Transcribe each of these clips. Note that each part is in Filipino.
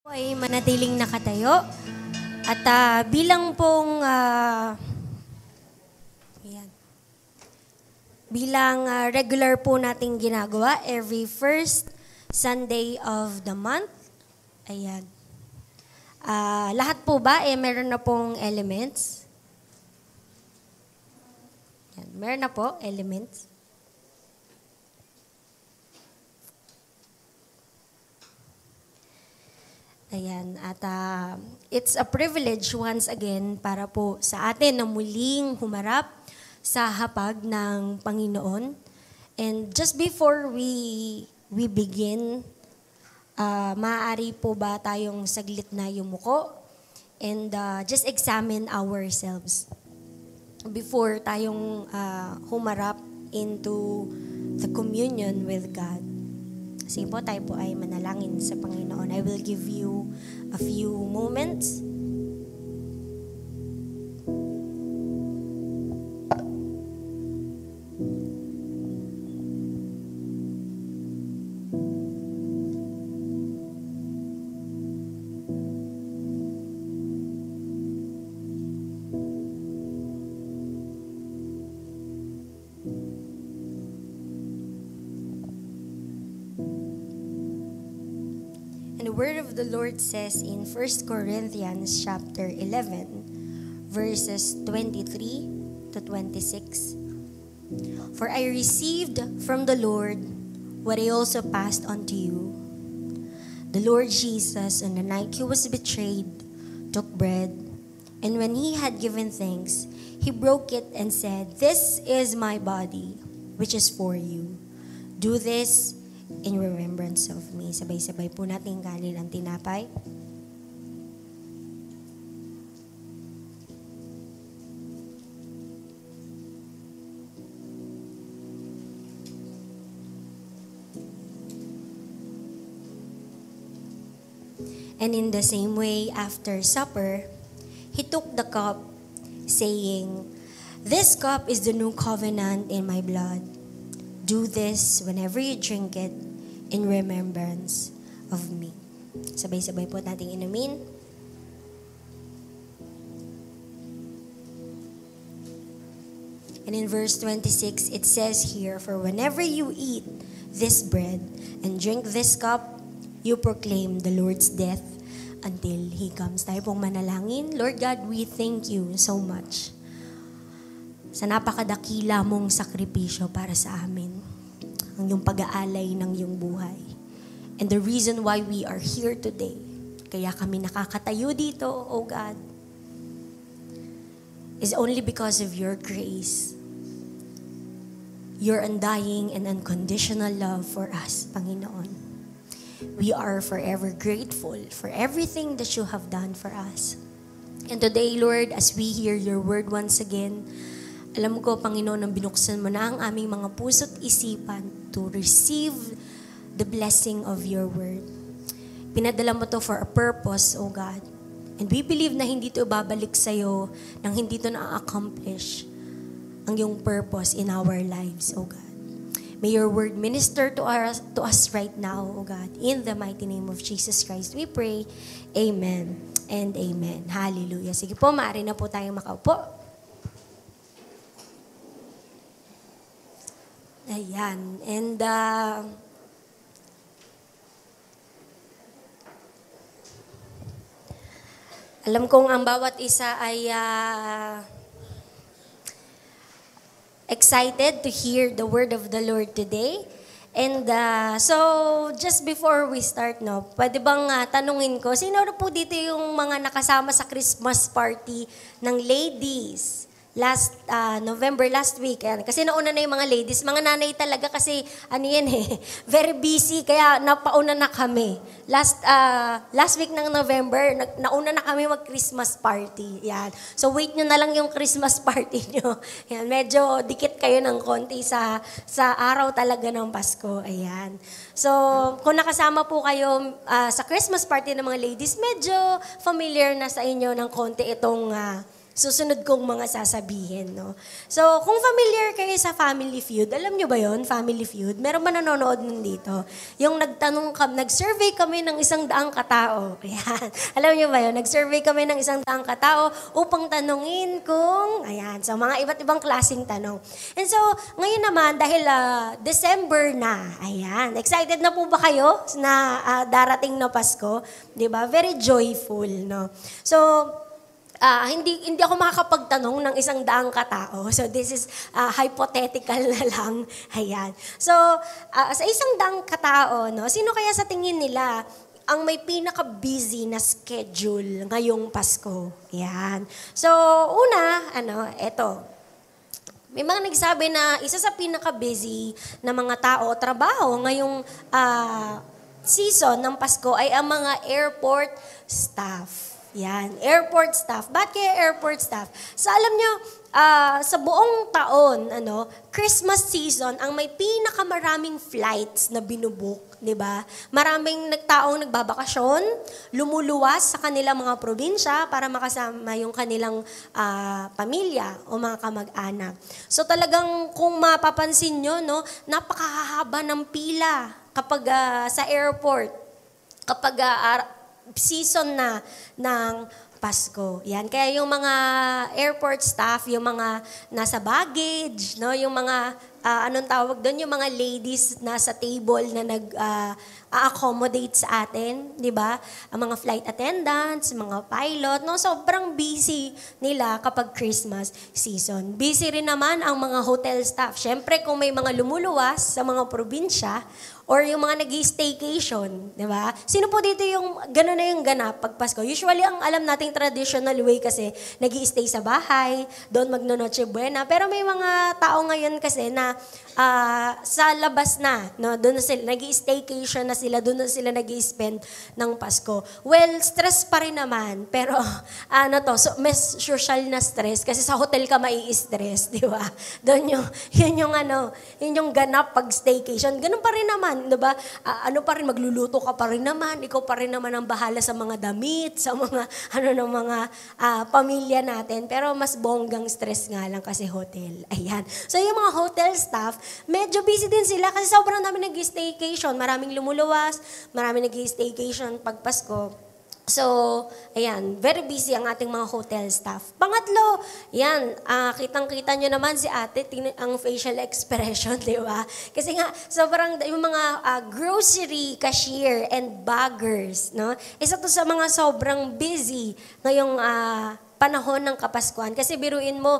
Ay manatiling nakatayo at bilang pong ayan, bilang regular po nating ginagawa every first Sunday of the month. Ayan. Lahat po ba meron na pong elements? Ayan, meron na po elements. Ayan, at it's a privilege once again para po sa atin na muling humarap sa hapag ng Panginoon. And just before we begin, maaari po ba tayong saglit na yumuko and just examine ourselves before tayong humarap into the communion with God. Sige po, tayo po ay manalangin sa Panginoon. I will give you a few moments. And the word of the Lord says in 1 Corinthians chapter 11, verses 23 to 26. For I received from the Lord what I also passed on to you. The Lord Jesus, on the night he was betrayed, took bread, and when he had given thanks, he broke it and said, "This is my body, which is for you. Do this in remembrance of me." Sabay-sabay po natin kanin ang tinapay. And in the same way, after supper, he took the cup, saying, "This cup is the new covenant in my blood. Do this whenever you drink it in remembrance of me." Sabay-sabay po nating inumin. And in verse 26, it says here, "For whenever you eat this bread and drink this cup, you proclaim the Lord's death until He comes." Tayo pong manalangin. Lord God, we thank you so much sa napakadakila mong sakripisyo para sa amin, ang iyong pag-aalay ng iyong buhay. And the reason why we are here today, kaya kami nakakatayo dito, O God, is only because of your grace, your undying and unconditional love for us, Panginoon. We are forever grateful for everything that you have done for us. And today, Lord, as we hear your word once again, alam ko, Panginoon, ang binuksan mo na ang aming mga puso't isipan to receive the blessing of your word. Pinadala mo to for a purpose, O God. And we believe na hindi to babalik sa'yo nang hindi to na-accomplish ang iyong purpose in our lives, O God. May your word minister to us right now, O God. In the mighty name of Jesus Christ, we pray. Amen and amen. Hallelujah. Sige po, maaari na po tayong makaupo. Ayan. And alam kong ang bawat isa ay excited to hear the word of the Lord today. And so, just before we start, no, pwede bang tanungin ko, sino na po dito yung mga nakasama sa Christmas party ng ladies? November, last week. Kasi nauna na yung mga ladies. Mga nanay talaga kasi, very busy. Kaya napauna na kami. Last week ng November, nauna na kami mag-Christmas party. Yan. So wait nyo na lang yung Christmas party nyo. Yan. Medyo dikit kayo ng konti sa araw talaga ng Pasko. Ayan. So, kung nakasama po kayo sa Christmas party ng mga ladies, medyo familiar na sa inyo ng konti itong susunod kong mga sasabihin, no? So, kung familiar kayo sa Family Feud, alam nyo ba yon Family Feud? Meron ba nanonood nun dito? Yung nag-survey kami ng 100 katao. Ayan. Alam nyo ba yun? Nag-survey kami ng 100 katao upang tanungin kung, ayan, so mga iba't ibang klaseng tanong. And so, ngayon naman, dahil December na, ayan, excited na po ba kayo na darating na Pasko? Diba? Very joyful, no? So, hindi ako makakapagtanong ng 100 katao. So, this is hypothetical na lang. Ayan. So, sa 100 katao, no, sino kaya sa tingin nila ang may pinaka-busy na schedule ngayong Pasko? Ayan. So, una, eto. May mga nagsabi na isa sa pinaka-busy na mga tao o trabaho ngayong season ng Pasko ay ang mga airport staff. Yan, airport staff. Bakit kaya airport staff? So alam nyo, sa buong taon, Christmas season, ang may pinakamaraming flights na binubook, di ba? Maraming taong nagbabakasyon, lumuluwas sa kanilang mga probinsya para makasama yung kanilang pamilya o mga kamag-anak. So talagang kung mapapansin nyo, no, napakahaba ng pila kapag sa airport, kapag season na ng Pasko. Yan. Kaya yung mga airport staff, yung mga nasa baggage, no, yung mga anong tawag doon, yung mga ladies nasa table na accommodate sa atin, 'di ba? Ang mga flight attendants, mga pilot, no, sobrang busy nila kapag Christmas season. Busy rin naman ang mga hotel staff. Syempre kung may mga lumuluwas sa mga probinsya, or yung mga nag-staycation, di ba? Sino po dito yung gano'n na yung ganap pag Pasko? Usually, ang alam nating traditional way kasi nag-i-stay sa bahay, doon magno-Noche Buena. Pero may mga tao ngayon kasi na sa labas na, no? Doon na sila, nag-i-staycation na sila, doon na sila nag-i-spend ng Pasko. Well, stress pa rin naman, pero may social na stress kasi sa hotel ka mai-stress, di ba? Doon yun yung ganap pag staycation. Ganun pa rin naman. Diba? Pa rin, magluluto ka pa rin naman, ikaw pa rin naman ang bahala sa mga damit, sa mga, ng mga pamilya natin. Pero mas bonggang stress nga lang kasi hotel. Ayan. So yung mga hotel staff, medyo busy din sila kasi sobrang dami nag-staycation. Maraming lumuluwas, maraming nag-staycation pag Pasko. So, ayan, very busy ang ating mga hotel staff. Pangatlo, yan, kitang-kita nyo naman si ate, ang facial expression, di ba? Kasi nga, sobrang, yung mga grocery cashier and baggers, no? Isa to sa mga sobrang busy ngayong panahon ng Kapaskuhan. Kasi biruin mo,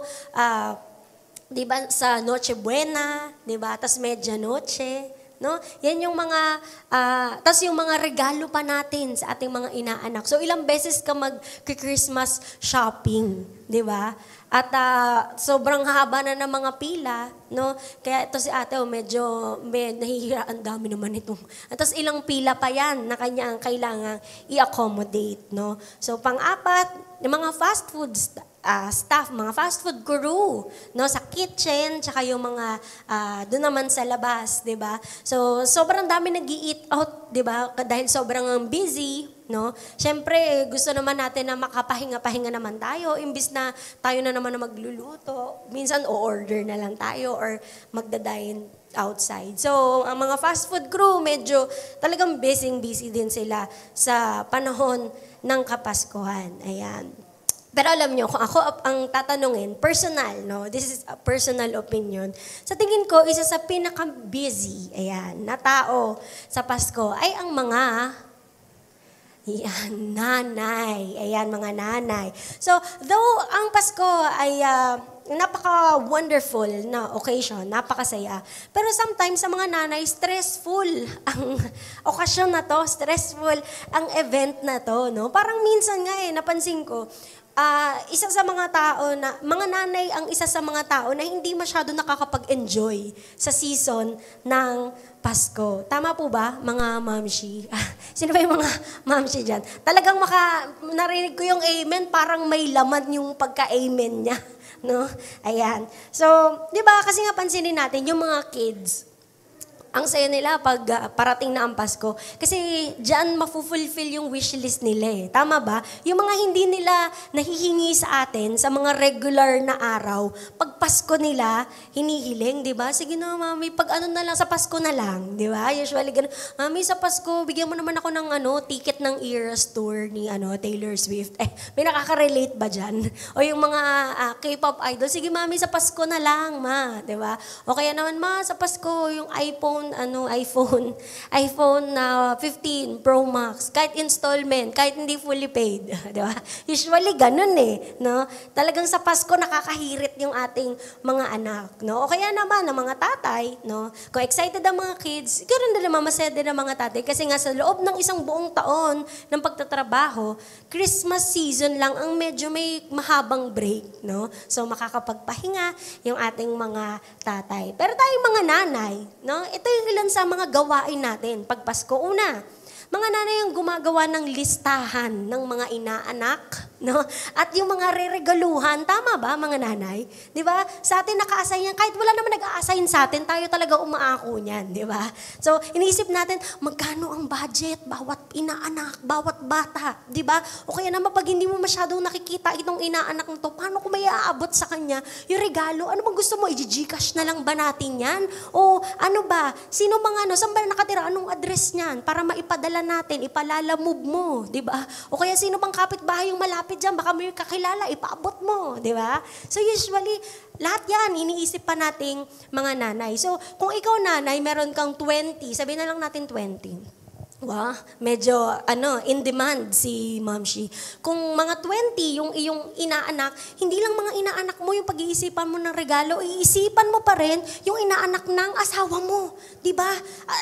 di ba, sa Noche Buena, di ba? Tapos Medianoche, no? Yan yung mga, tas yung mga regalo pa natin sa ating mga inaanak. So, ilang beses ka mag-Christmas shopping, di ba? At sobrang haba na ng mga pila, no? Kaya ito si ate, medyo nahihira, ang dami naman itong. At tas ilang pila pa yan na kanya ang kailangan i-accommodate, no? So, pang-apat, yung mga fast food staff, mga fast food crew, no, sa kitchen, tsaka yung mga doon naman sa labas, 'di ba? So, sobrang dami nag-eat out, 'di ba? Dahil sobrang busy, no? Syempre, gusto naman natin na makapahinga-pahinga naman tayo, imbis na tayo na naman na magluluto. Minsan o-order na lang tayo or magda-dine outside. So, ang mga fast food crew, medyo talagang busy din sila sa panahon ng Kapaskuhan. Ayan. Pero alam nyo, kung ako ang tatanungin, personal, no? This is a personal opinion. Sa tingin ko, isa sa pinaka-busy, ayan, na tao sa Pasko ay ang mga nanay. Ayan, mga nanay. So, though ang Pasko ay napaka-wonderful na occasion, napakasaya. Pero sometimes sa mga nanay, stressful ang okasyon na to, stressful ang event na to, no? Parang minsan nga napansin ko, isa sa mga tao na, mga nanay ang isa sa mga tao na hindi masyado nakakapag-enjoy sa season ng Pasko. Tama po ba, mga mamshi? Sino ba yung mga mamshi dyan? Talagang narinig ko yung amen, parang may laman yung pagka-amen niya. No? Ayan. So, di ba, kasi nga pansinin natin, yung mga kids, ang saya nila pag parating na ang Pasko. Kasi diyan mafulfill yung wishlist nila eh. Tama ba? Yung mga hindi nila nahihingi sa atin sa mga regular na araw, pag Pasko nila, hinihiling, di ba? Sige na, mami, pag ano na lang, sa Pasko na lang, di ba? Usually, ganun, mami, sa Pasko, bigyan mo naman ako ng ticket ng Eras Tour ni Taylor Swift. May nakaka-relate ba dyan? O yung mga K-pop idol, sige mami, sa Pasko na lang, ma, di ba? O kaya naman, ma, sa Pasko, yung iPhone 15 Pro Max, kahit installment, kahit hindi fully paid, di ba? Usually ganun eh, no? Talagang sa Pasko nakakahirit yung ating mga anak, no? O kaya naman ng mga tatay, no? Kung excited ang mga kids, ganoon din naman masaya din ang mga tatay kasi nga sa loob ng isang buong taon ng pagtatrabaho, Christmas season lang ang medyo may mahabang break, no? So makakapagpahinga yung ating mga tatay. Pero tayong mga nanay, no? Ito yung ilan sa mga gawain natin pag Pasko. Una, mga nanay yung gumagawa ng listahan ng mga inaanak, no? At yung mga reregaluhan, tama ba mga nanay? 'Di ba? Sa atin naka-assign yan, kahit wala naman nag-a-assign sa atin, tayo talaga umaako niyan, 'di ba? So, iniisip natin magkano ang budget bawat inaanak, bawat bata, 'di ba? O kaya naman pag hindi mo masyadong nakikita itong inaanak nito, paano ko may aabot sa kanya yung regalo? Ano bang gusto mo? I-Gcash na lang ba natin 'yan? O ano ba? Sino mga saan ba nakatira? Anong address niyan para maipadala natin, ipalalamove mo, 'di ba? O kaya sino bang kapitbahay yung malapit diyan, baka may kakilala, ipaabot mo, 'di ba? So usually lahat 'yan iniisip pa nating mga nanay. So kung ikaw nanay, meron kang 20, sabihin na lang natin 20. Wow, medyo in demand si Ma'am Shi. Kung mga 20 yung iyong inaanak, hindi lang mga inaanak mo yung pag-iisipan mo ng regalo, iisipan mo pa rin yung inaanak ng asawa mo. 'Di ba?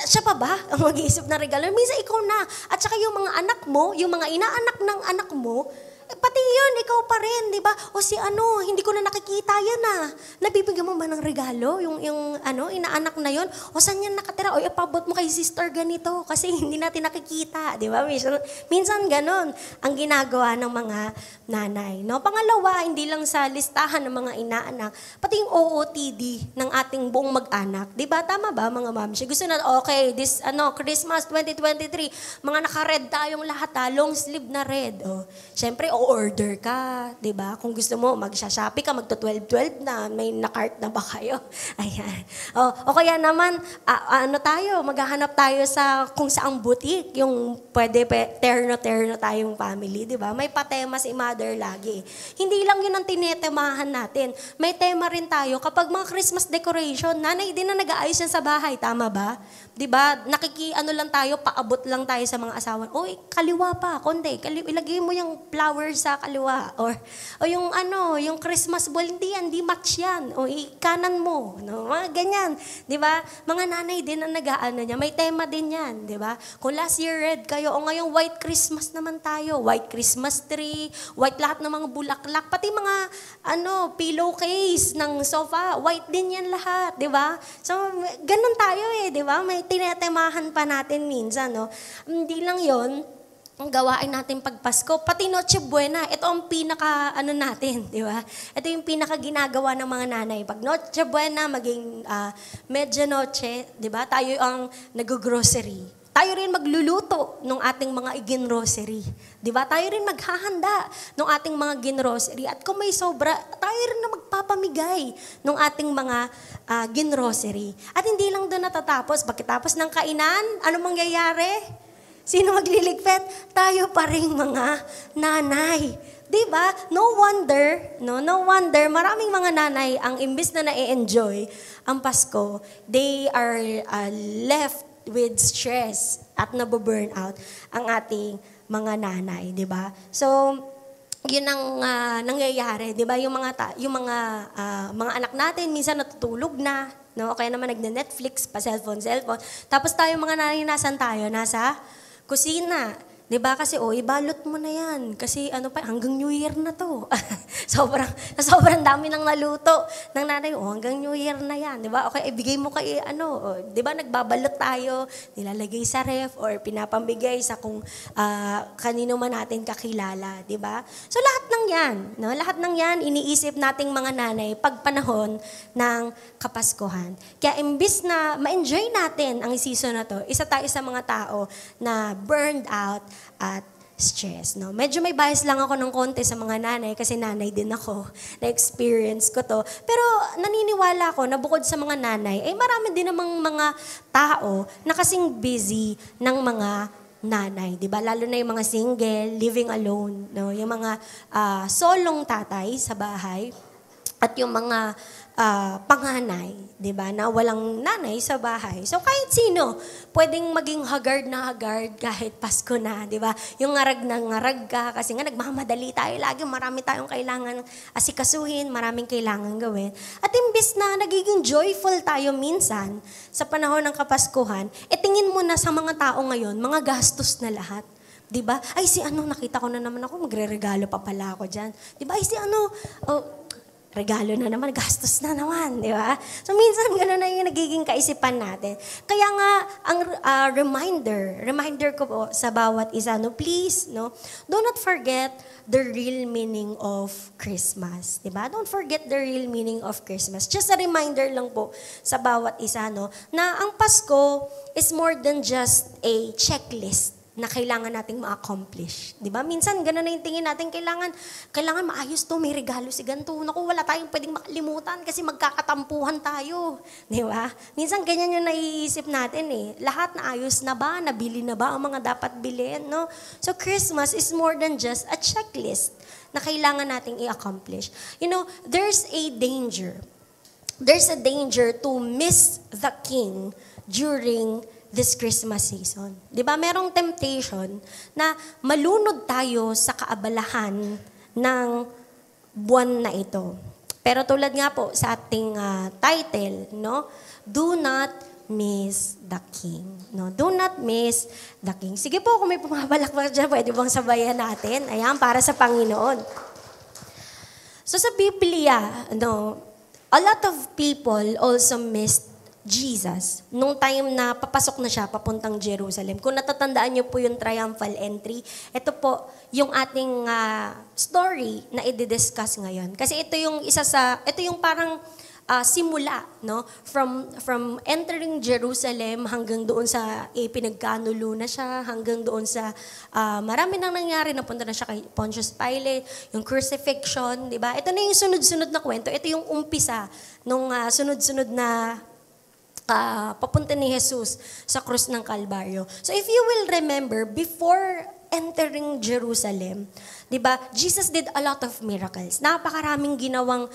Siya pa ba ang mag-iisip ng regalo? Minsan ikaw na. At saka yung mga anak mo, yung mga inaanak ng anak mo, pati yun, ikaw pa rin, di ba? O si hindi ko na nakikita yan Nabibigyan mo ba ng regalo? Yung inaanak na yun? O saan yan nakatira? O ipabot mo kay sister ganito kasi hindi natin nakikita, di ba? Minsan ganun ang ginagawa ng mga nanay. No? Pangalawa, hindi lang sa listahan ng mga inaanak, pati yung OOTD ng ating buong mag-anak. Di ba? Tama ba, mga mamsi? Gusto na, okay, this Christmas 2023, mga naka-red tayong lahat, long sleeve na red. Siyempre, o-order ka, di ba? Kung gusto mo, mag-shopee ka, magto-12-12 na, may na-cart na ba kayo? Ayan. O kaya naman, maghahanap tayo sa kung saang boutique, yung pwede terno-terno tayong family, di ba? May patema si mother lagi. Hindi lang yun ang tinetemahan natin. May tema rin tayo kapag mga Christmas decoration, nanay din na nag-aayos yan sa bahay, tama ba? Di ba? Lang tayo, paabot lang tayo sa mga asawa. Oy, kaliwa pa, konti. Ilagay mo yung flower sa kaliwa. O yung Christmas ball, hindi match yan. O kanan mo. No? Mga ganyan. Di ba? Mga nanay din ang nag-aano niya. May tema din yan. Di ba? Kung last year red kayo, o ngayong white Christmas naman tayo. White Christmas tree, white lahat ng mga bulaklak, pati mga pillowcase ng sofa, white din yan lahat. Di ba? So, ganun tayo di ba? May tinetemahan pa natin minsan. No? Hindi lang yon ang gawain natin pag Pasko, pati Noche Buena, ito ang pinaka natin, di ba? Ito yung pinaka ginagawa ng mga nanay. Pag Noche Buena, maging Medianoche, di ba? Tayo ang nag-grocery. Tayo rin magluluto ng ating mga ginrocery. Di ba? Tayo rin maghahanda ng ating mga ginrocery. At kung may sobra, tayo rin na magpapamigay ng ating mga ginrocery. At hindi lang doon natatapos. Pagkatapos ng kainan, ano mangyayari? Sino magliligpit? Tayo pa rin mga nanay. Diba? No wonder, maraming mga nanay ang imbis na na-enjoy ang Pasko, they are left with stress at nabu-burn out ang ating mga nanay, diba? So, yun ang nangyayari, diba? Yung mga anak natin minsan natutulog na, no? O kaya naman nagne-Netflix, pa cellphone. Tapos tayo mga nanay, nasan tayo? Nasa kusina. 'Di ba? Kasi ibalot mo na 'yan kasi hanggang New Year na 'to. sobrang dami nang naluto ng nanay. Hanggang New Year na 'yan, 'di ba? Okay, ibigay mo kay 'di ba nagbabalot tayo, nilalagay sa ref or pinapamigay sa kung kanino man natin kakilala, 'di ba? So lahat ng 'yan, no? Lahat ng 'yan iniisip nating mga nanay pag panahon ng Kapaskuhan. Kaya imbis na ma-enjoy natin ang season na 'to, isa tayo sa mga tao na burned out at stress, no? Medyo may bias lang ako ng konti sa mga nanay kasi nanay din ako. Na-experience ko to. Pero naniniwala ako na bukod sa mga nanay, marami din namang mga tao na kasing busy ng mga nanay, 'di ba? Lalo na yung mga single, living alone, no? Yung mga solong tatay sa bahay at yung mga panganay, 'di ba, na walang nanay sa bahay. So kahit sino, pwedeng maging haggard na haggard kahit Pasko na, 'di ba? Yung ngarag na ngarag ka kasi nga nagmamadali tayo lagi, marami tayong kailangan asikasuhin, maraming kailangan gawin. At imbis na nagiging joyful tayo minsan sa panahon ng Kapaskuhan, tingin mo na sa mga tao ngayon, mga gastos na lahat. 'Di ba? Ay si nakita ko na naman ako, magreregalo pa pala ako diyan. 'Di ba? Ay si regalo na naman, gastos na naman, di ba? So, minsan gano'n na yung nagiging kaisipan natin. Kaya nga, ang reminder ko po sa bawat isa, please, do not forget the real meaning of Christmas, di ba? Don't forget the real meaning of Christmas. Just a reminder lang po sa bawat isa, na ang Pasko is more than just a checklist na kailangan nating ma-accomplish. Di ba? Minsan, gano'n na yung tingin natin, kailangan maayos to, may regalo si ganito. Naku, wala tayong pwedeng makalimutan kasi magkakatampuhan tayo. Di ba? Minsan, ganyan yung naiisip natin Lahat na ayos na ba? Nabili na ba ang mga dapat bilhin? No? So, Christmas is more than just a checklist na kailangan nating i-accomplish. There's a danger. There's a danger to miss the King during this Christmas season. 'Di ba? Merong temptation na malunod tayo sa kaabalahan ng buwan na ito. Pero tulad nga po sa ating title, do not miss the King. Do not miss the King. Sige po, kung may pumabalakbak dyan, pwede bang sabayan natin? Ayan, para sa Panginoon. So sa Biblia, a lot of people also missed Jesus, nung time na papasok na siya papuntang Jerusalem. Kung natatandaan niyo po yung triumphal entry, ito po yung ating story na i-discuss ngayon. Kasi ito yung parang simula, from entering Jerusalem hanggang doon sa pinagkanulo na siya, hanggang doon sa marami nang nangyari, napunta na siya kay Pontius Pilate, yung crucifixion, di ba? Ito na yung sunod-sunod na kwento. Ito yung umpisa nung sunod-sunod na papunta ni Jesus sa krus ng Kalbaryo. So if you will remember, before entering Jerusalem, 'di ba? Jesus did a lot of miracles. Napakaraming ginawang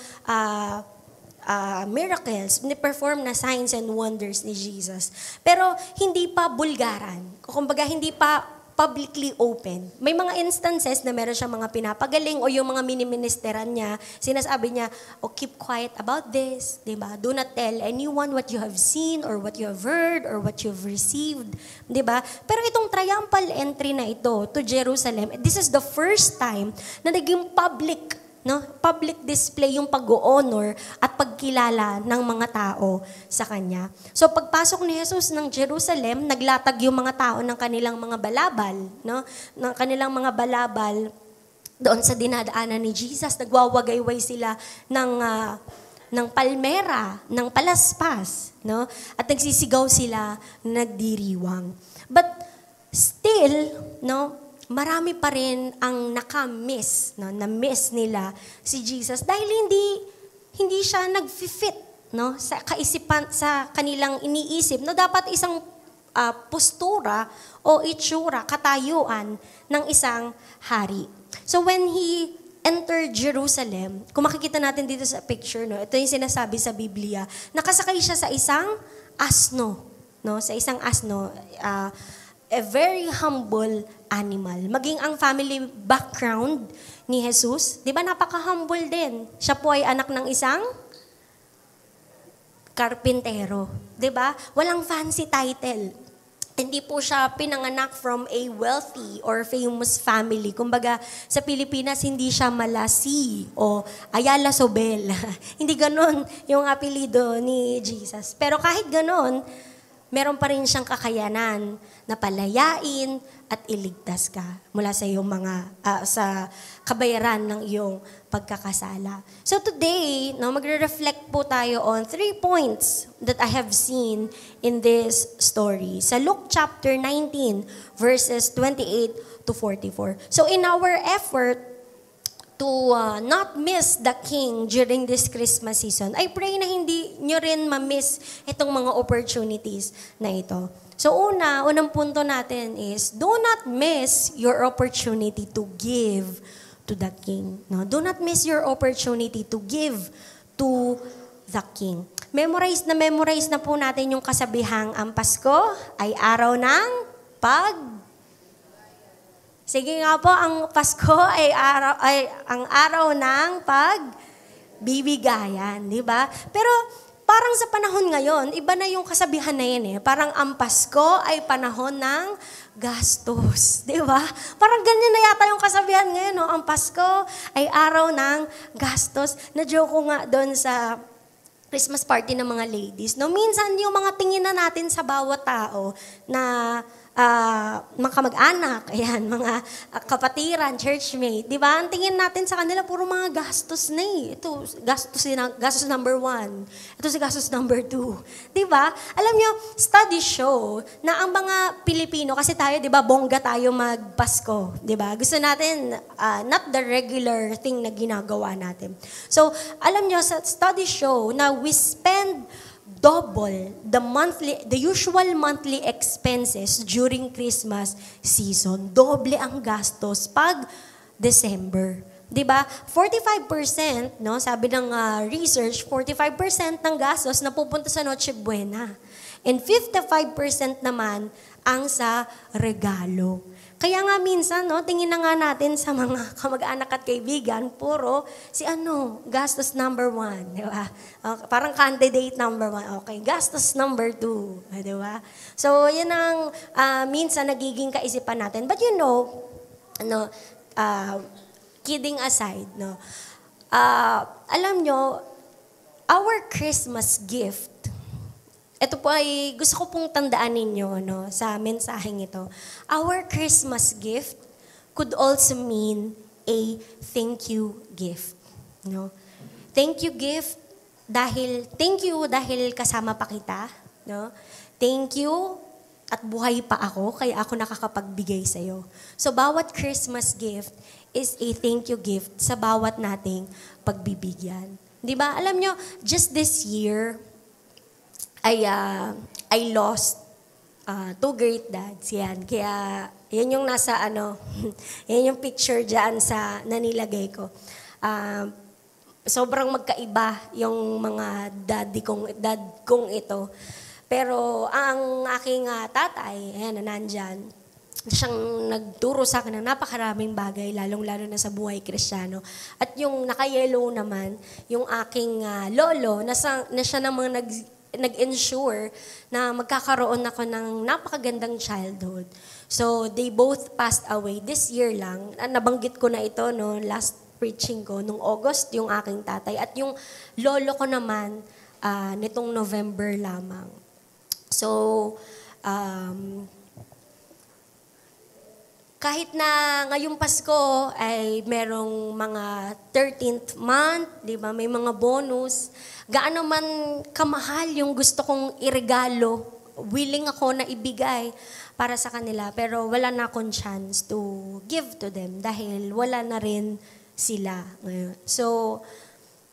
miracles, ni-perform na signs and wonders ni Jesus. Pero hindi pa bulgaran. Kumbaga hindi pa publicly open. May mga instances na meron siyang mga pinapagaling o yung mga mini-ministeran niya, sinasabi niya, keep quiet about this, diba? Do not tell anyone what you have seen or what you have heard or what you've received, diba? Pero itong triumphal entry na ito to Jerusalem, this is the first time na naging public display yung pag-honor at pagkilala ng mga tao sa kanya. So pagpasok ni Jesus ng Jerusalem, naglatag yung mga tao ng kanilang mga balabal, ng kanilang mga balabal doon sa dinadaanan ni Jesus. Nagwawagayway sila ng palmera, ng palaspas, at nagsisigaw sila, nagdiriwang. But still, marami pa rin ang nakamiss, na-miss nila si Jesus dahil hindi siya nag-fit, sa kaisipan, sa kanilang iniisip na dapat isang postura o itsura, katayuan ng isang hari. So when he entered Jerusalem, kung makikita natin dito sa picture, ito yung sinasabi sa Biblia, nakasakay siya sa isang asno, sa isang asno, a very humble animal. Maging ang family background ni Jesus, di ba napaka-humble din. Siya po ay anak ng isang karpintero. Di ba? Walang fancy title. hindi po siya pinanganak from a wealthy or famous family. Kumbaga, sa Pilipinas, hindi siya Malasi o Ayala Sobel. Hindi ganon yung apelido ni Jesus. Pero kahit ganon, meron pa rin siyang kakayanan na palayain at iligtas ka mula sa iyong sa kabayaran ng iyong pagkakasala. So today, magre-reflect po tayo on 3 points that I have seen in this story. Sa Luke chapter 19, verses 28 to 44. So in our effort to not miss the King during this Christmas season, I pray na hindi nyo rin ma-miss itong mga opportunities na ito. So unang punto natin is, do not miss your opportunity to give to the King. No? Do not miss your opportunity to give to the King. Memorize na po natin yung kasabihang, ang Pasko ay araw ng Sige nga po, ang Pasko ay ang araw ng pagbibigayan, di ba? Pero parang sa panahon ngayon, iba na yung kasabihan na yun eh. Parang ang Pasko ay panahon ng gastos, di ba? Parang ganyan na yata yung kasabihan ngayon, no? Ang Pasko ay araw ng gastos. Na-joke ko nga doon sa Christmas party ng mga ladies. No, minsan yung mga tingin na natin sa bawat tao na mga kamag-anak, ayan, mga kapatiran, churchmate, di ba? Ang tingin natin sa kanila, puro mga gastos na eh. Ito, gastos number 1. Ito si gastos number 2. Di ba? Alam nyo, studies show na ang mga Pilipino, kasi tayo, di ba, bongga tayo magpasko, di ba? Gusto natin, not the regular thing na ginagawa natin. So, alam nyo, sa studies show na we spend double the usual monthly expenses during Christmas season. Doble ang gastos pag December. 'Di ba? 45%, no, sabi ng research, 45% ng gastos napupunta sa Noche Buena. And 55% naman ang sa regalo. Kaya nga minsan, no, tingin na nga natin sa mga kamag-anak at kaibigan, puro gastos number 1, di ba? Parang candidate number 1. Okay, gastos number 2, di ba? So, yan ang minsan nagiging kaisipan natin. But kidding aside, no, alam nyo, our Christmas gift, ito po ay gusto ko pong tandaan ninyo, no, sa mensaheng ito. Our Christmas gift could also mean a thank you gift. No? Thank you dahil kasama pa kita. No? Thank you at buhay pa ako, kaya ako nakakapagbigay sa'yo. So, bawat Christmas gift is a thank you gift sa bawat nating pagbibigyan. Di ba? Alam nyo, just this year, I lost 2 great dads. Yan. Kaya, yan yung nasa yan yung picture dyan na nilagay ko. Sobrang magkaiba yung mga dad kong ito. Pero, ang aking tatay, ayan, nandyan, siyang nagturo sa akin ng napakaraming bagay, lalong-lalo na sa buhay Kristiyano. At yung naka-yellow naman, yung aking lolo, na siya namang nag-ensure na magkakaroon ako ng napakagandang childhood. So, they both passed away this year lang. Nabanggit ko na ito, no, last preaching ko, nung August, yung aking tatay. At yung lolo ko naman, nitong November lamang. So, kahit na ngayong Pasko ay merong mga 13th month, di ba, may mga bonus, gaano man kamahal yung gusto kong iregalo, willing ako na ibigay para sa kanila, pero wala na akong chance to give to them dahil wala na rin sila ngayon. So,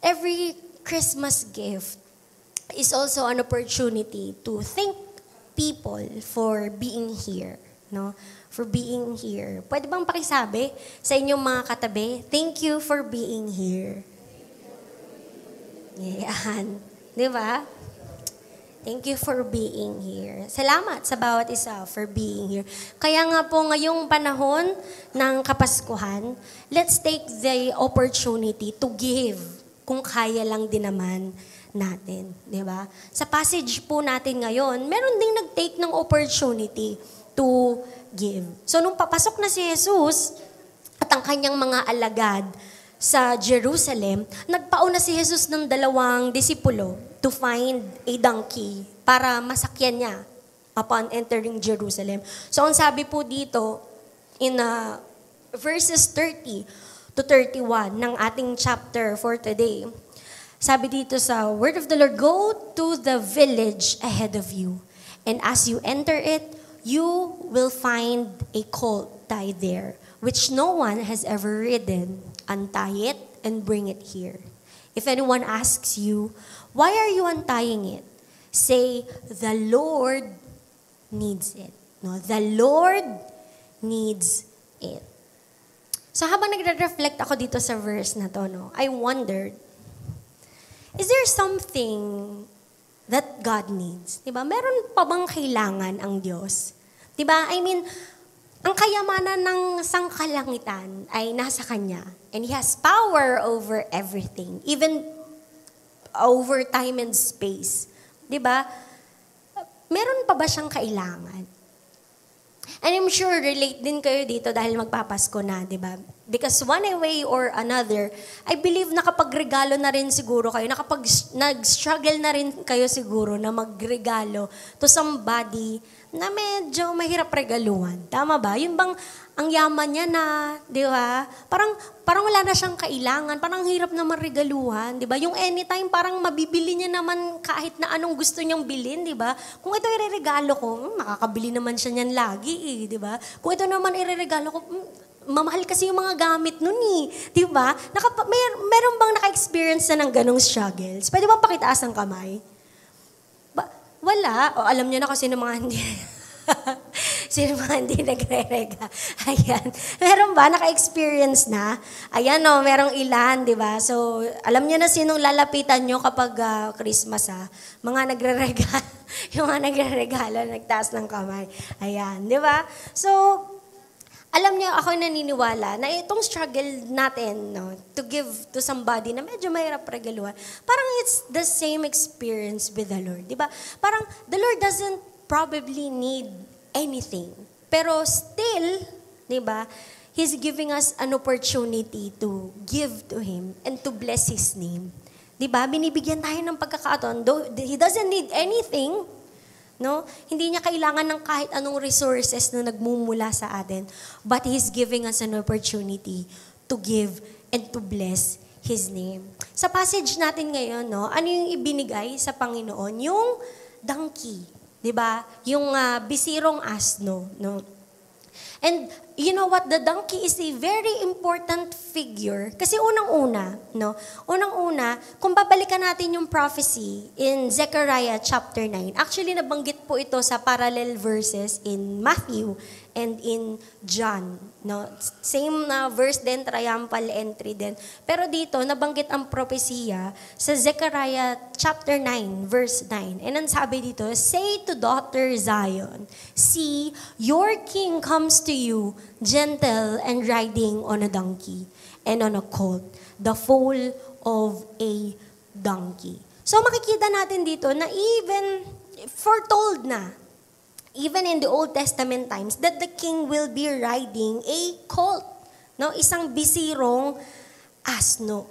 every Christmas gift is also an opportunity to thank people for being here, no? For being here. Pwede bang pakisabi sa inyong mga katabi, thank you for being here. Yan. Di ba? Thank you for being here. Salamat sa bawat isa for being here. Kaya nga po ngayong panahon ng Kapaskuhan, let's take the opportunity to give kung kaya lang din naman natin, di ba? Sa passage po natin ngayon, meron ding nag-take ng opportunity to give. So nung papasok na si Jesus at ang kanyang mga alagad sa Jerusalem, nagpauna si Jesus ng 2 disipulo to find a donkey para masakyan niya upon entering Jerusalem. So ang sabi po dito in verses 30 to 31 ng ating chapter for today, sabi dito sa word of the Lord, "Go to the village ahead of you, and as you enter it, you will find a colt tied there, which no one has ever ridden. Untie it and bring it here. If anyone asks you, 'Why are you untying it?' say, 'The Lord needs it.'" No, the Lord needs it. So habang nagre-reflect ako dito sa verse na to, no, I wondered, is there something that God needs? Diba? Meron pa bang kailangan ang Diyos? Diba? I mean, ang kayamanan ng sangkalangitan ay nasa Kanya. And He has power over everything. Even over time and space. Diba? Meron pa ba siyang kailangan? And I'm sure relate din kayo dito dahil magpapasko na, di ba? Because one way or another, I believe nakapagregalo na rin siguro kayo, nag-struggle na rin kayo siguro na magregalo to somebody na medyo mahirap regaluhan. Tama ba? Yung bang ang yaman niya na, di ba? Parang wala na siyang kailangan, parang hirap naman regaluhan, di ba? Yung anytime parang mabibili niya naman kahit na anong gusto niyang bilhin, di ba? Kung ito ireregalo ko, makakabili naman siya niyan lagi, di ba? Kung ito naman ireregalo ko, mamahal kasi yung mga gamit nun di ba? Meron bang naka-experience na ng ganong struggles? Pwede ba pakitaas ang kamay? Wala. O, alam niyo na kasi ng mga hindi sino mga hindi nagre-rega. Ayan. Meron ba? Naka-experience na? Ayan o, merong ilan, di ba? So, alam niyo na sinong lalapitan nyo kapag Christmas, ha? Mga nagre-regalo. Yung mga nagre-regalo, nagtaas ng kamay. Ayan, di ba? So, alam niyo, ako naniniwala na itong struggle natin, no, to give to somebody na medyo mahirap regaluhan, parang it's the same experience with the Lord. Di ba? Parang the Lord doesn't probably need anything. Pero still, di ba, He's giving us an opportunity to give to Him and to bless His name. Di ba? Binibigyan tayo ng pagkakataon. He doesn't need anything. No? Hindi niya kailangan ng kahit anong resources na nagmumula sa atin. But He's giving us an opportunity to give and to bless His name. Sa passage natin ngayon, no, ano yung ibinigay sa Panginoon? Yung donkey. 'Di ba? Yung bisirong asno, no? And you know what? The donkey is a very important figure. Kasi unang-una, no? Unang-una, kung babalikan natin yung prophecy in Zechariah chapter 9, actually nabanggit po ito sa parallel verses in Matthew and in John. No? Same verse din, triumphal entry din. Pero dito, nabanggit ang propesya sa Zechariah chapter 9, verse 9. And ang sabi dito, "Say to daughter Zion, see, your king comes to you, gentle and riding on a donkey, and on a colt, the foal of a donkey." So makikita natin dito na even foretold na, even in the Old Testament times, that the king will be riding a colt, no? Isang bisirong asno.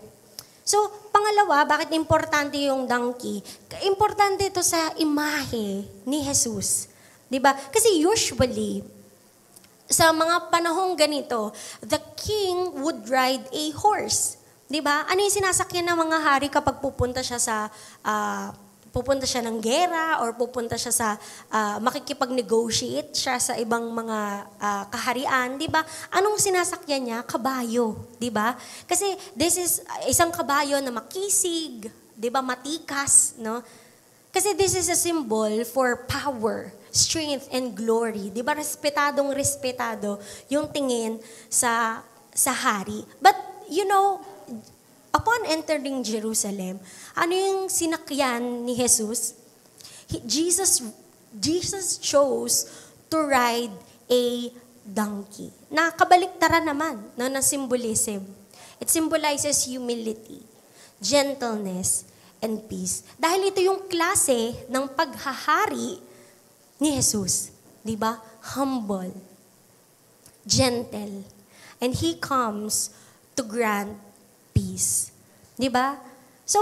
So, pangalawa, bakit importante yung donkey? Importante ito sa imahe ni Jesus. 'Di ba? Kasi usually, sa mga panahong ganito, the king would ride a horse. 'Di ba? Ano yung sinasakyan ng mga hari kapag pupunta siya ng gera or pupunta siya sa makikipag-negotiate siya sa ibang mga kaharian, 'di ba? Anong sinasakyan niya? Kabayo, 'di ba? Kasi this is isang kabayo na makisig, 'di ba? Matikas, no? Kasi this is a symbol for power, strength and glory, 'di ba? Respetado yung tingin sa hari. But you know, upon entering Jerusalem, ano yung sinakyan ni Jesus? Jesus chose to ride a donkey. Nakabaliktaran naman na symbolism. It symbolizes humility, gentleness, and peace. Dahil ito yung klase ng paghahari ni Jesus. Di ba? Humble, gentle, and He comes to grant peace. Di ba? So,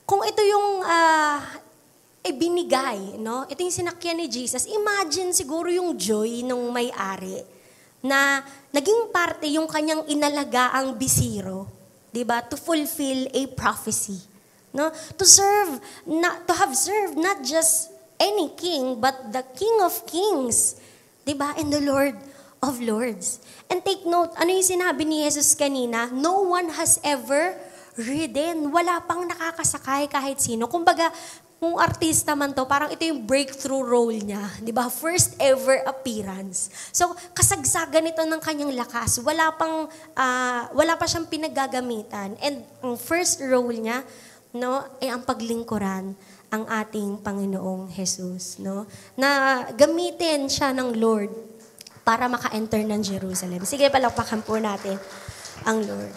kung ito yung ibinigay, no? Ito yung sinakyan ni Jesus, imagine siguro yung joy ng may-ari na naging parte yung kanyang inalagaang bisiro, 'di ba? To fulfill a prophecy, no? To have served not just any king but the King of Kings, 'di ba? And the Lord of Lords. And take note, ano yung sinabi ni Jesus kanina? No one has ever ridden. Wala pang nakakasakay kahit sino. Kumbaga, kung artista man to, parang ito yung breakthrough role niya. Di ba? First ever appearance. So, kasagsagan ito ng kanyang lakas. Wala pa siyang pinaggagamitan. And ang first role niya, no, ay ang paglingkuran ang ating Panginoong Jesus. No? Na gamitin siya ng Lord para maka-enter ng Jerusalem. Sige, palakpakan po natin ang Lord.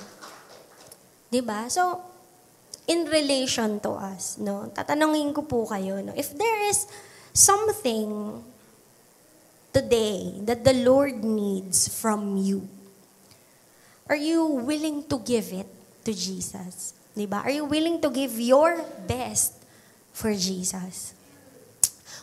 Di ba? So, in relation to us, no? Tatanungin ko po kayo, no? If there is something today that the Lord needs from you, are you willing to give it to Jesus? Diba? Are you willing to give your best for Jesus?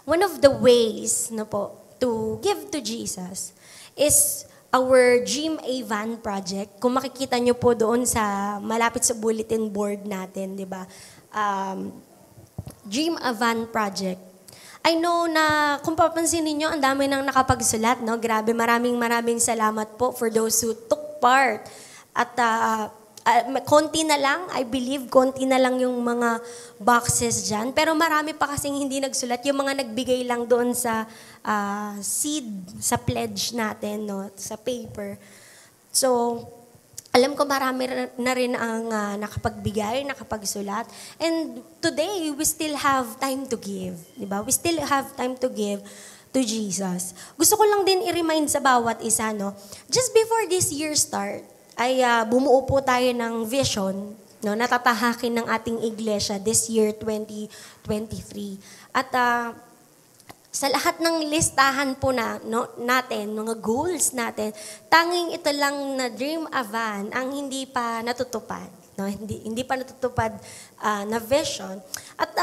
One of the ways, no po, to give to Jesus is our Dream a Van project. Kung makikita nyo po doon sa malapit sa bulletin board natin, di ba? Dream a Van project. I know na kung papansin niyo ang dami nang nakapagsulat, no? Grabe, maraming salamat po for those who took part. At konti na lang, I believe, konti na lang yung mga boxes dyan. Pero marami pa kasing hindi nagsulat. Yung mga nagbigay lang doon sa seed, sa pledge natin, no, sa paper. So, alam ko marami na rin ang nakapagbigay, nakapagsulat. And today, we still have time to give. Diba? We still have time to give to Jesus. Gusto ko lang din i-remind sa bawat isa, no, just before this year start, ay bumuo po tayo ng vision, no, natatahakin ng ating iglesia this year 2023. At sa lahat ng listahan po natin, mga goals natin, tanging ito lang na Dream a Van ang hindi pa natutupad, no? Hindi pa natutupad na vision. At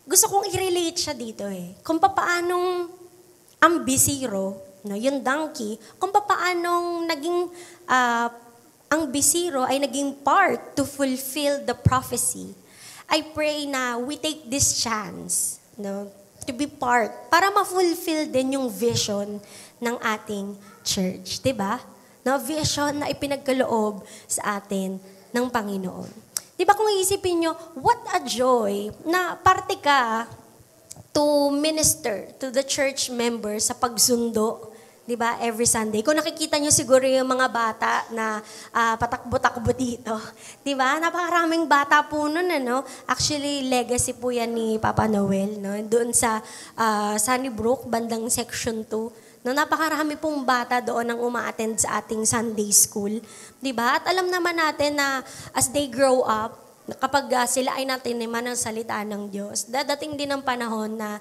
gusto kong i-relate siya dito kung paanong ang bisiro, no, yung donkey, kung paanong naging ang bisiro ay naging part to fulfill the prophecy. I pray na we take this chance, no, to be part para ma-fulfill din yung vision ng ating church, 'di ba? No, vision na ipinagkaloob sa atin ng Panginoon. 'Di ba kung iisipin nyo, what a joy na parte ka to minister to the church members sa pagsundo, di ba, every Sunday. Kung nakikita nyo siguro yung mga bata na patakbo-takbo dito, di ba? Napakaraming bata po nun, ano? Actually, legacy po yan ni Papa Noel, no? Doon sa Sunnybrook, bandang section 2. No, napakarami pong bata doon ang uma-attend sa ating Sunday school, di ba? At alam naman natin na as they grow up, kapag sila ay natiniman ng salita ng Diyos, dadating din ang panahon na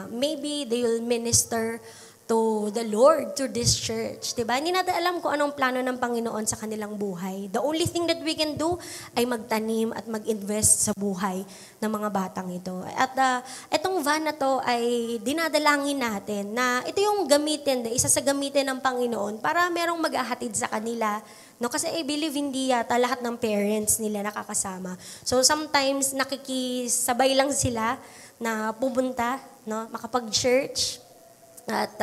maybe they will minister to the Lord through this church. Diba? Hindi natin alam kung anong plano ng Panginoon sa kanilang buhay. The only thing that we can do ay magtanim at mag-invest sa buhay ng mga batang ito. At itong van na to ay dinadalangin natin na ito yung gamitin, isa sa gamitin ng Panginoon para merong mag-ahatid sa kanila. No, kasi I believe hindi yata lahat ng parents nila nakakasama. So sometimes nakikisabay lang sila na pumunta, no, makapag-church. At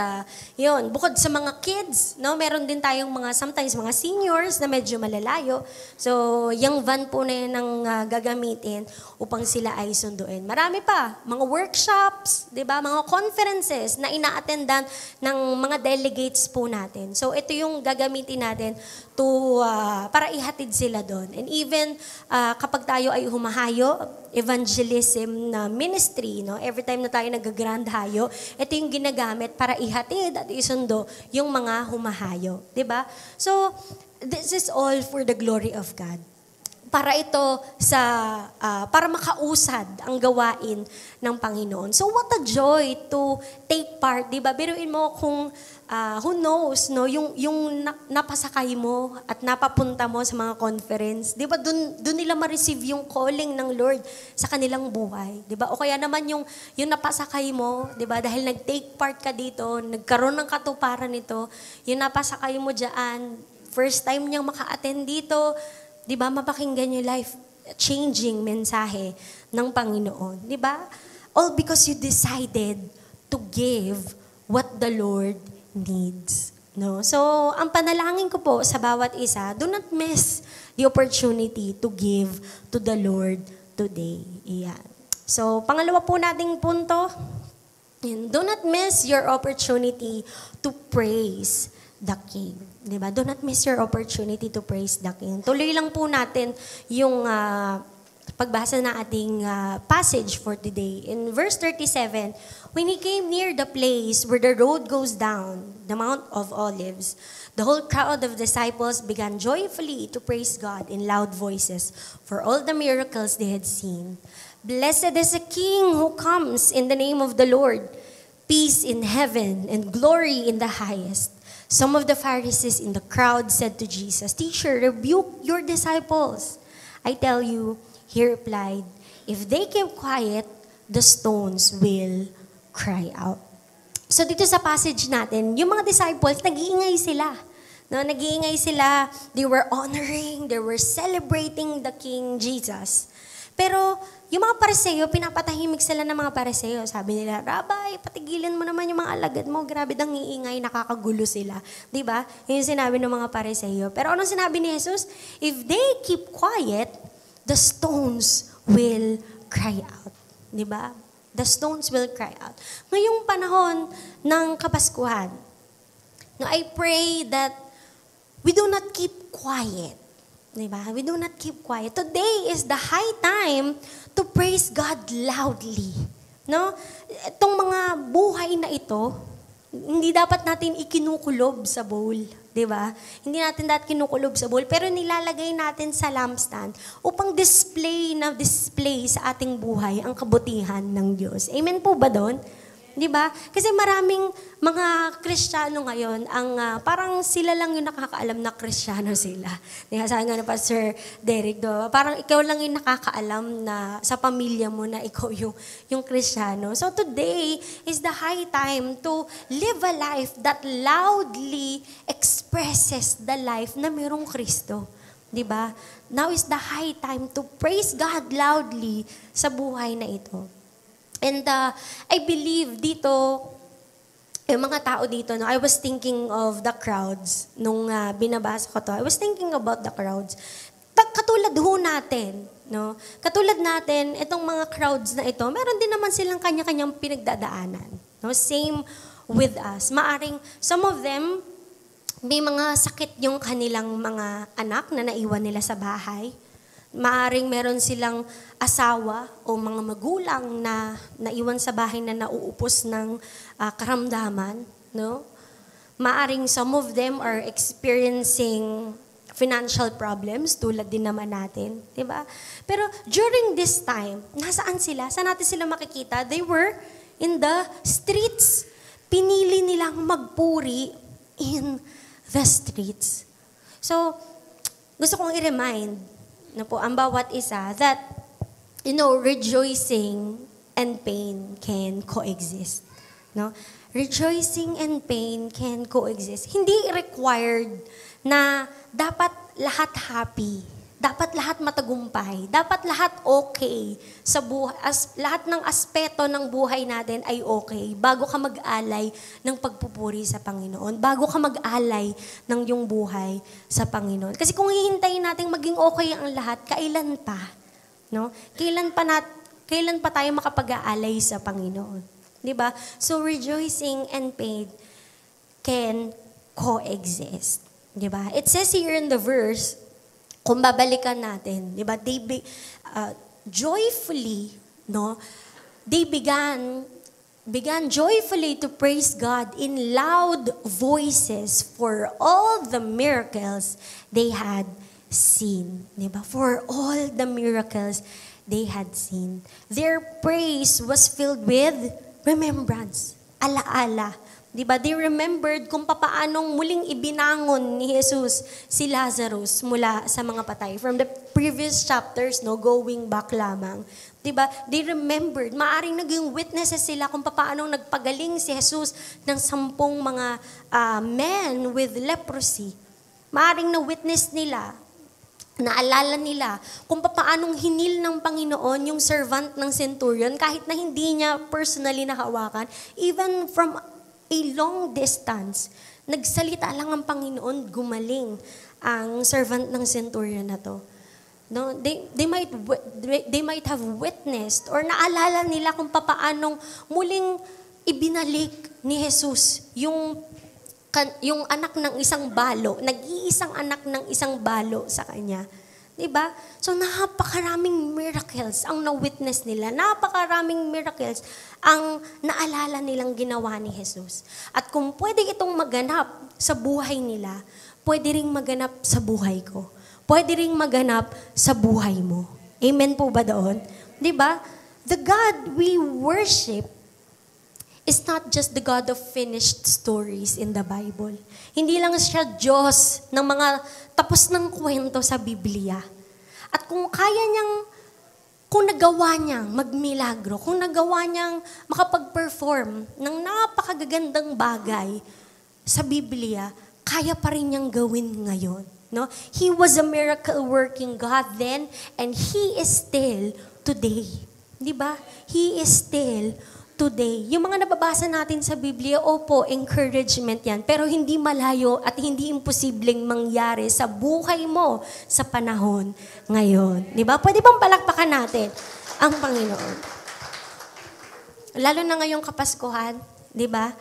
yun, bukod sa mga kids, no, meron din tayong sometimes mga seniors na medyo malalayo. So, yung van po na yun ang gagamitin upang sila ay sunduin. Marami pa, mga workshops, di ba, mga conferences na ina-attendan ng mga delegates po natin. So, ito yung gagamitin natin para ihatid sila doon. And even kapag tayo ay humahayo, evangelism na ministry, no? Every time na tayo nag-grand hayo, ito yung ginagamit para ihatid at isundo yung mga humahayo. Diba? So, this is all for the glory of God. para ito para makausad ang gawain ng Panginoon. So what a joy to take part, 'di ba? Biruin mo kung who knows, no, yung napasakay mo at napapunta mo sa mga conference, 'di ba? Doon nila ma-receive yung calling ng Lord sa kanilang buhay, 'di ba? O kaya naman yung napasakay mo, 'di ba? Dahil nag-take part ka dito, nagkaroon ng katuparan nito, yung napasakay mo diyan, first time niyang maka-attend dito, 'di ba? Mapakinggan yung life-changing mensahe ng Panginoon, 'di ba? All because you decided to give what the Lord needs. No? So, ang panalangin ko po sa bawat isa, do not miss the opportunity to give to the Lord today. Iyan. So, pangalawa po nating punto, do not miss your opportunity to praise the King. Diba? Do not miss your opportunity to praise the King. Tuloy lang po natin yung pagbasa na ating passage for today. In verse 37, when he came near the place where the road goes down, the Mount of Olives, the whole crowd of disciples began joyfully to praise God in loud voices for all the miracles they had seen. Blessed is the King who comes in the name of the Lord. Peace in heaven and glory in the highest. Some of the Pharisees in the crowd said to Jesus, "Teacher, rebuke your disciples." I tell you, he replied, "If they keep quiet, the stones will cry out." So dito sa passage natin, yung mga disciples, nag-iingay sila. No, nag-iingay sila. They were honoring, they were celebrating the King Jesus. Pero yung mga Pariseo, pinapatahimik sila ng mga Pariseo. Sabi nila, "Rabbi, patigilin mo naman yung mga alagad mo. Grabe dang iingay, nakakagulo sila." Diba? Yun yung sinabi ng mga Pariseo. Pero anong sinabi ni Jesus? If they keep quiet, the stones will cry out. Diba? The stones will cry out. Ngayong panahon ng Kapaskuhan, no, I pray that we do not keep quiet. Diba? We do not keep quiet. Today is the high time to praise God loudly. No? Itong mga buhay na ito, hindi dapat natin ikinukulob sa bowl. Diba? Hindi natin dapat kinukulob sa bowl, pero nilalagay natin sa lampstand upang display sa ating buhay ang kabutihan ng Diyos. Amen po ba doon? Diba? Kasi maraming mga Kristiyano ngayon, parang sila lang yung nakakaalam na Kristiyano sila. Diba? Sabi nga na Pastor Derek, parang ikaw lang yung nakakaalam na sa pamilya mo na ikaw yung Kristiyano. So today is the high time to live a life that loudly expresses the life na mayroong Kristo. Diba? Now is the high time to praise God loudly sa buhay na ito. And I believe dito, yung mga tao dito, no, I was thinking of the crowds nung binabasa ko to. I was thinking about the crowds. Katulad ho natin, no? Katulad natin, itong mga crowds na ito, meron din naman silang kanya-kanyang pinagdadaanan. No? Same with us. Maaring, some of them, may mga sakit yung kanilang mga anak na naiwan nila sa bahay. Maaring meron silang asawa o mga magulang na naiwan sa bahay na nauupos ng karamdaman, no? Maaring some of them are experiencing financial problems tulad din naman natin, 'di ba? Pero during this time, nasaan sila? Saan natin sila makikita? They were in the streets. Pinili nilang magpuri in the streets. So, gusto kong i-remind na po ang bawat isa that, rejoicing and pain can coexist. No? Rejoicing and pain can coexist. Hindi required na dapat lahat happy, dapat lahat matagumpay, dapat lahat okay sa buhay, lahat ng aspeto ng buhay natin ay okay bago ka mag-alay ng pagpupuri sa Panginoon, bago ka mag-alay ng iyong buhay sa Panginoon. Kasi kung hihintayin natin maging okay ang lahat, kailan pa? No? Kailan pa tayo makapag-aalay sa Panginoon? 'Di ba? So rejoicing and pain can coexist. 'Di ba? It says here in the verse, kung babalikan natin, 'di ba? They joyfully, no? They began joyfully to praise God in loud voices for all the miracles they had seen. Diba? For all the miracles they had seen. Their praise was filled with remembrance, alaala. Diba? They remembered kung papaanong muling ibinangon ni Jesus si Lazarus mula sa mga patay. From the previous chapters, going back lamang. Diba? They remembered, maaring naging witnesses sila kung papaanong nagpagaling si Jesus ng 10 mga men with leprosy. Maaring na-witness nila, naalala nila kung paanong hinil ng Panginoon yung servant ng centurion kahit na hindi niya personally nahawakan, even from a long distance, nagsalita lang ang Panginoon, gumaling ang servant ng centurion na to. No, they might have witnessed or naalala nila kung paanong muling ibinalik ni Jesus yung anak ng isang balo, nag-iisang anak ng isang balo sa kanya. Diba? So, napakaraming miracles ang na-witness nila. Napakaraming miracles ang naalala nilang ginawa ni Jesus. At kung pwede itong maganap sa buhay nila, pwede ring maganap sa buhay ko. Pwede ring maganap sa buhay mo. Amen po ba doon? Diba? The God we worship is not just the God of finished stories in the Bible. Hindi lang siya Diyos ng mga tapos ng kwento sa Biblia. At kung kung nagawa niyang magmilagro, kung nagawa niyang makapag-perform ng napakagagandang bagay sa Biblia, kaya pa rin niyang gawin ngayon. No? He was a miracle-working God then, and He is still today. Di ba? He is still today. Yung mga nababasa natin sa Biblia, opo, encouragement yan. Pero hindi malayo at hindi imposibleng mangyari sa buhay mo sa panahon ngayon. Di ba? Pwede bang palakpakan natin ang Panginoon? Lalo na ngayong Kapaskuhan, di ba?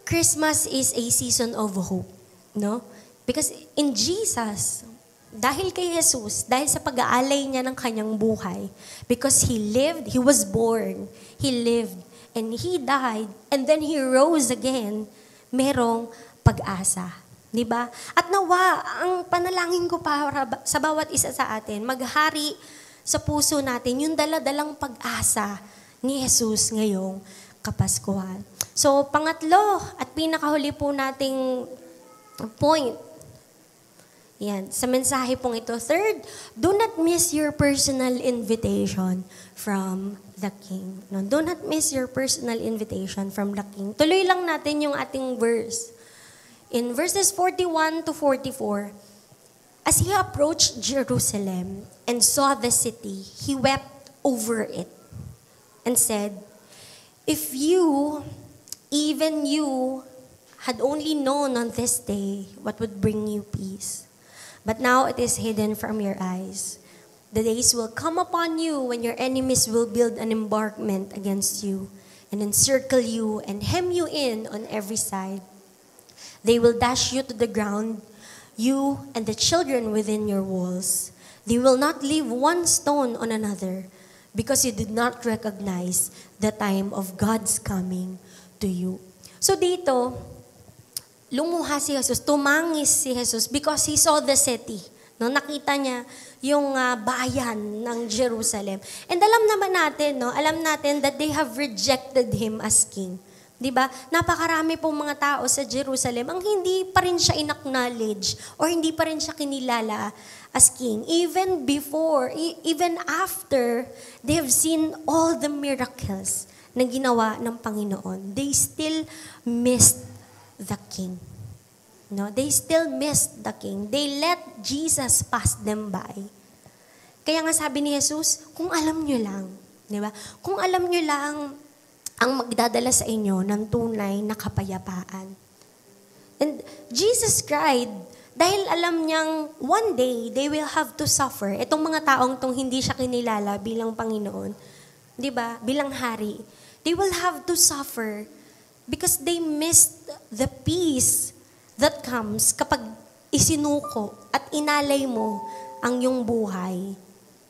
Christmas is a season of hope. No? Because in Jesus, dahil kay Jesus, dahil sa pag-aalay niya ng kanyang buhay, because He lived, He was born, He lived, and He died, and then He rose again, merong pag-asa. Diba? At nawa, ang panalangin ko para sa bawat isa sa atin, maghari sa puso natin yung dala-dalang pag-asa ni Jesus ngayong Kapaskuhan. So, pangatlo at pinakahuli po nating point, yan, sa mensahe pong ito. Third, do not miss your personal invitation from the King. No, do not miss your personal invitation from the King. Tuloy lang natin yung ating verse. In verses 41 to 44, as He approached Jerusalem and saw the city, He wept over it and said, if you, even you, had only known on this day what would bring you peace. But now it is hidden from your eyes. The days will come upon you when your enemies will build an embankment against you and encircle you and hem you in on every side. They will dash you to the ground, you and the children within your walls. They will not leave one stone on another because you did not recognize the time of God's coming to you. So dito, lumuha si Jesus, tumangis si Jesus because He saw the city. No, nakita niya yung bayan ng Jerusalem. And alam naman natin, alam natin that they have rejected Him as King. 'Di ba? Napakarami pong mga tao sa Jerusalem ang hindi pa rin siya inacknowledge or hindi pa rin siya kinilala as King. Even before, even after they have seen all the miracles na ginawa ng Panginoon, they still missed the King. No, they still missed the King. They let Jesus pass them by. Kaya nga sabi ni Jesus, kung alam nyo lang, di ba? Kung alam nyo lang ang magdadala sa inyo ng tunay na kapayapaan. And Jesus cried dahil alam niyang one day they will have to suffer. Itong mga taong tong hindi siya kinilala bilang Panginoon, di ba? Bilang hari, they will have to suffer because they missed the peace that comes kapag isinuko at inalay mo ang iyong buhay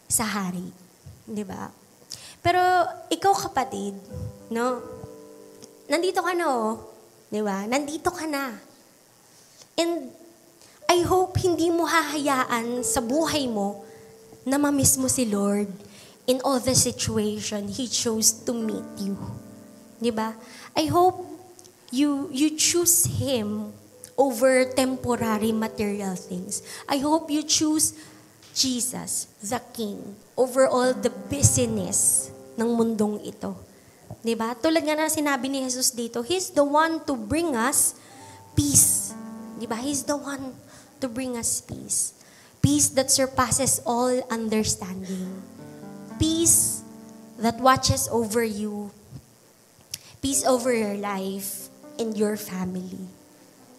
sa hari. Di ba? Pero ikaw kapatid, no? Nandito ka na, di ba? Nandito ka na. And I hope hindi mo hahayaan sa buhay mo na mamiss mo si Lord in all the situation He chose to meet you. Di ba? I hope you choose Him over temporary material things. I hope you choose Jesus, the King, over all the busyness ng mundong ito. Di ba? Tulad nga na sinabi ni Jesus dito, He's the one to bring us peace. Di ba? He's the one to bring us peace. Peace that surpasses all understanding. Peace that watches over you. Peace over your life and your family.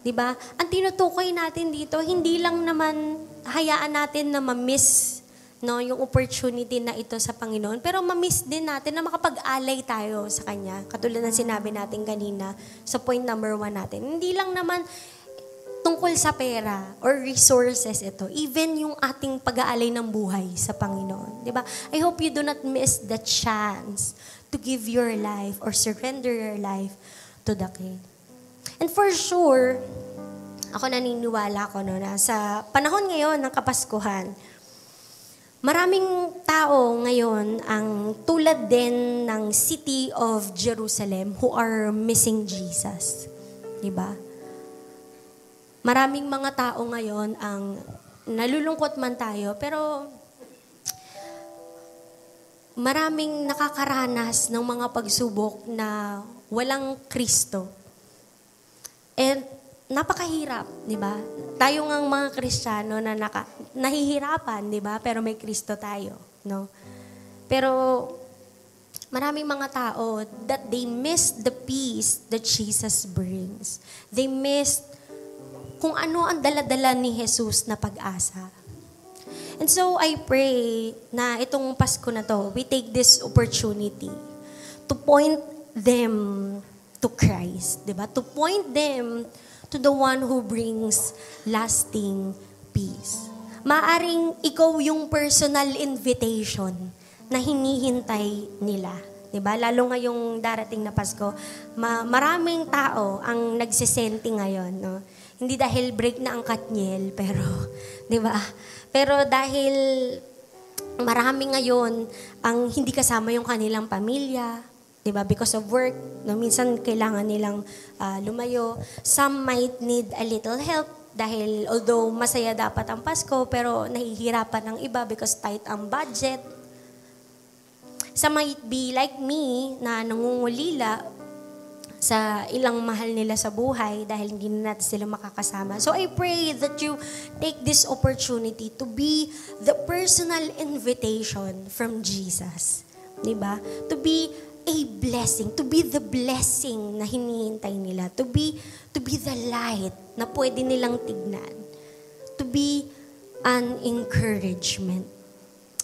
Diba? Ang tinutukoy natin dito, hindi lang naman hayaan natin na ma-miss yung opportunity na ito sa Panginoon, pero ma-miss din natin na makapag-alay tayo sa Kanya. Katulad ng sinabi natin kanina sa point number 1 natin. Hindi lang naman tungkol sa pera or resources ito, even yung ating pag-aalay ng buhay sa Panginoon. Diba? I hope you do not miss the chance to give your life or surrender your life to the King. And for sure, ako naniniwala ko na sa panahon ngayon ng Kapaskuhan, maraming tao ngayon ang tulad din ng city of Jerusalem who are missing Jesus. Diba? Maraming mga tao ngayon ang nalulungkot man tayo, pero maraming nakakaranas ng mga pagsubok na walang Kristo. And napakahirap, di ba? Tayo ngang mga Kristiyano na nahihirapan, di ba? Pero may Kristo tayo, no? Pero maraming mga tao that they miss the peace that Jesus brings. They miss kung ano ang dala-dala ni Jesus na pag-asa. And so I pray na itong Pasko na to, we take this opportunity to point them to Christ, di ba? To point them to the one who brings lasting peace. Maaring ikaw yung personal invitation na hinihintay nila. Diba? Lalo ngayong darating na Pasko, maraming tao ang nagsisenti ngayon. No? Hindi dahil break na ang Katniel, pero, diba? Pero dahil marami ngayon ang hindi kasama yung kanilang pamilya, diba? Because of work, no? Minsan kailangan nilang lumayo. Some might need a little help dahil although masaya dapat ang Pasko, pero nahihirapan ng iba because tight ang budget. Some might be like me na nangungulila sa ilang mahal nila sa buhay dahil hindi na natin sila makakasama. So I pray that you take this opportunity to be the personal invitation from Jesus. Diba? To be a blessing, to be the blessing na hinihintay nila, to be the light na pwede nilang tignan, to be an encouragement.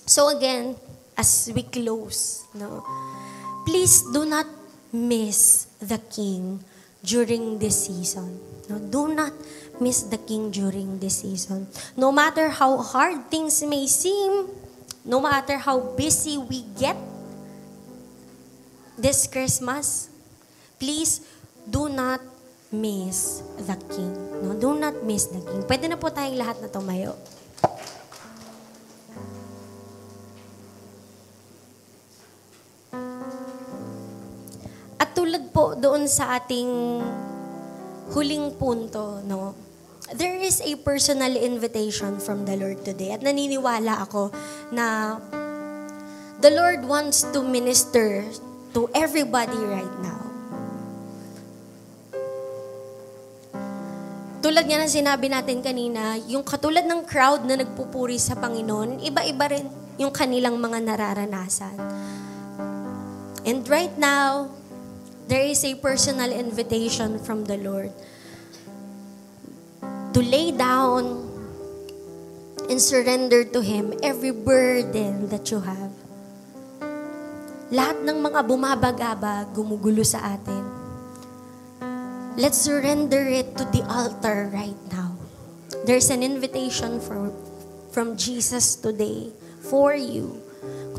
So again, as we close, no, please do not miss the King during this season. No, do not miss the King during this season. No matter how hard things may seem, no matter how busy we get this Christmas, please do not miss the King. No, do not miss the King. Pwede na po tayong lahat na tumayo. At tulad po doon sa ating huling punto, no, there is a personal invitation from the Lord today. At naniniwala ako na the Lord wants to minister to everybody right now. Tulad nga ng sinabi natin kanina, yung katulad ng crowd na nagpupuri sa Panginoon, iba-iba rin yung kanilang mga nararanasan. And right now, there is a personal invitation from the Lord to lay down and surrender to Him every burden that you have. Lahat ng mga bumabagabag, gumugulo sa atin. Let's surrender it to the altar right now. There's an invitation from Jesus today for you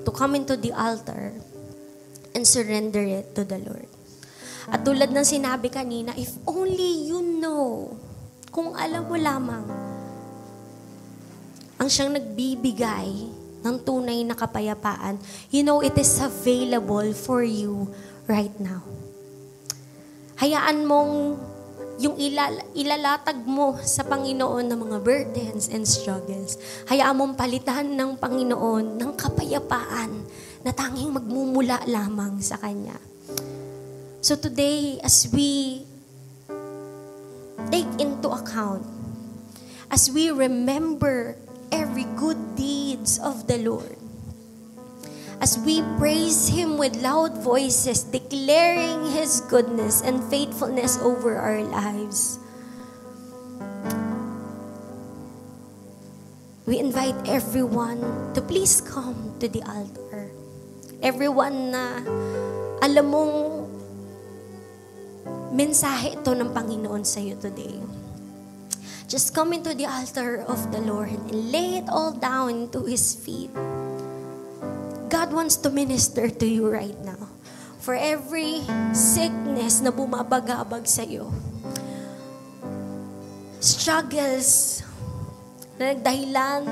to come into the altar and surrender it to the Lord. At tulad ng sinabi kanina, if only you know, kung alam mo lamang ang siyang nagbibigay ng tunay na kapayapaan. You know, it is available for you right now. Hayaan mong yung ilalatag mo sa Panginoon ng mga burdens and struggles. Hayaan mong palitan ng Panginoon ng kapayapaan na tanging magmumula lamang sa Kanya. So today, as we take into account, as we remember every good deeds of the Lord, as we praise Him with loud voices, declaring His goodness and faithfulness over our lives, we invite everyone to please come to the altar. Everyone na alam mong mensahe ito ng Panginoon sa iyo today. Just come into the altar of the Lord and lay it all down to His feet. God wants to minister to you right now. For every sickness na bumabagabag sa iyo, struggles na nagdahilan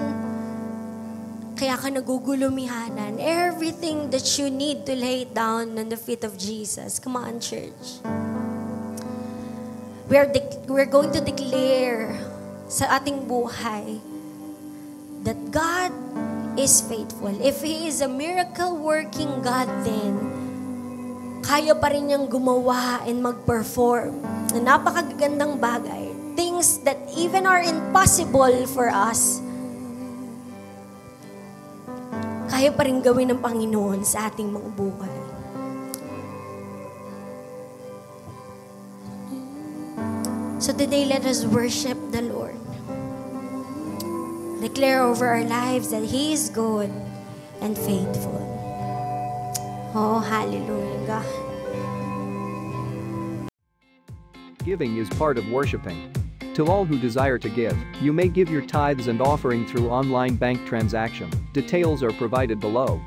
kaya ka nagugulumihanan, everything that you need to lay it down on the feet of Jesus. Come on, church. We're going to declare sa ating buhay that God is faithful. If He is a miracle-working God, then kaya pa rin niyang gumawa and mag-perform na napakagandang bagay. Things that even are impossible for us, kaya pa rin gawin ng Panginoon sa ating mga buhay. So today, let us worship the Lord. Declare over our lives that He is good and faithful. Oh, hallelujah, God. Giving is part of worshiping. To all who desire to give, you may give your tithes and offering through online bank transaction. Details are provided below.